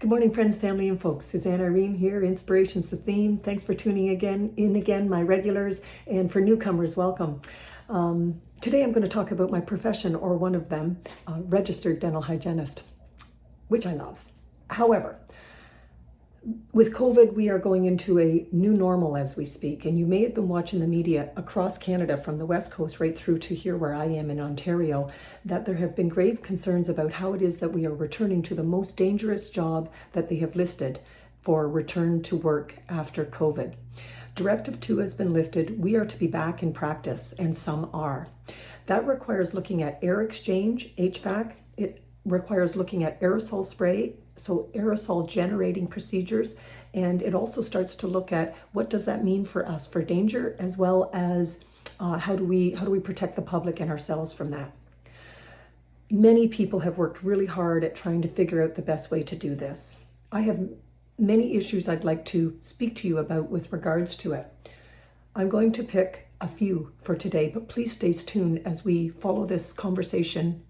Good morning, friends, family, and folks. Suzanne Irene here, Inspirations the Theme. Thanks for tuning in, my regulars, and for newcomers, welcome. Today I'm going to talk about my profession, or one of them, registered dental hygienist, which I love. However, with COVID, we are going into a new normal as we speak, and you may have been watching the media across Canada from the West Coast right through to here where I am in Ontario, that there have been grave concerns about how it is that we are returning to the most dangerous job that they have listed for return to work after COVID. Directive 2 has been lifted. We are to be back in practice, and some are. That requires looking at air exchange, HVAC. It requires looking at aerosol spray, so aerosol generating procedures, and it also starts to look at what does that mean for us for danger, as well as how do we protect the public and ourselves from that. Many people have worked really hard at trying to figure out the best way to do this. I have many issues I'd like to speak to you about with regards to it. I'm going to pick a few for today, but please stay tuned as we follow this conversation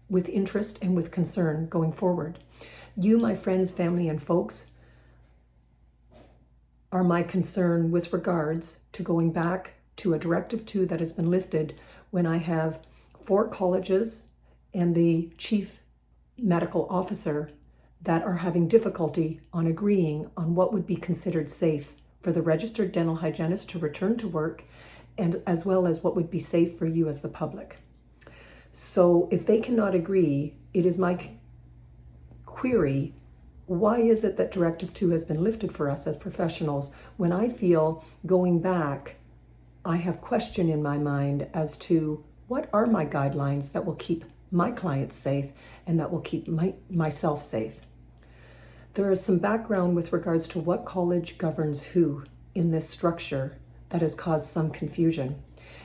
with interest and with concern going forward. You, my friends, family, and folks, are my concern with regards to going back to a Directive 2 that has been lifted when I have 4 colleges and the chief medical officer that are having difficulty on agreeing on what would be considered safe for the registered dental hygienist to return to work, and as well as what would be safe for you as the public. So if they cannot agree, it is my query, why is it that Directive 2 has been lifted for us as professionals when I feel going back, I have question in my mind as to what are my guidelines that will keep my clients safe and that will keep myself safe. There is some background with regards to what college governs who in this structure that has caused some confusion.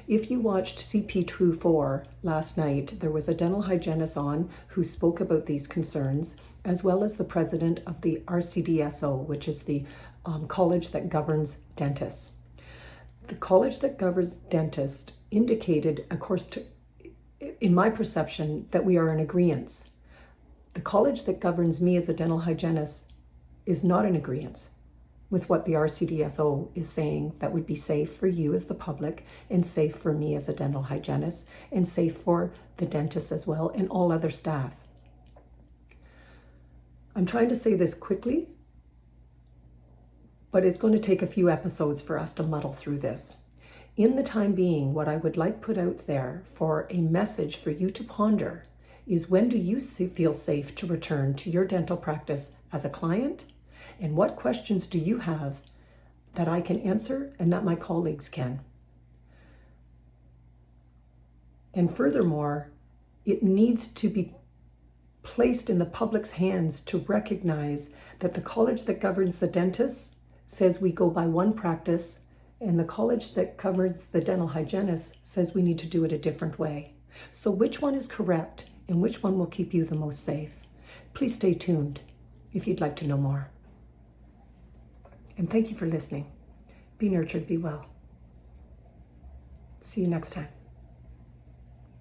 If you watched CP24 last night, there was a dental hygienist on who spoke about these concerns, as well as the president of the RCDSO, which is the college that governs dentists. The college that governs dentists indicated, of course, in my perception, that we are in agreement. The college that governs me as a dental hygienist is not in agreement with what the RCDSO is saying that would be safe for you as the public, and safe for me as a dental hygienist, and safe for the dentist as well, and all other staff. I'm trying to say this quickly, but it's going to take a few episodes for us to muddle through this. In the time being, what I would like put out there for a message for you to ponder is, when do you feel safe to return to your dental practice as a client? And what questions do you have that I can answer and that my colleagues can? And furthermore, it needs to be placed in the public's hands to recognize that the college that governs the dentists says we go by one practice, and the college that governs the dental hygienist says we need to do it a different way. So which one is correct and which one will keep you the most safe? Please stay tuned if you'd like to know more. And thank you for listening. Be nurtured, be well. See you next time.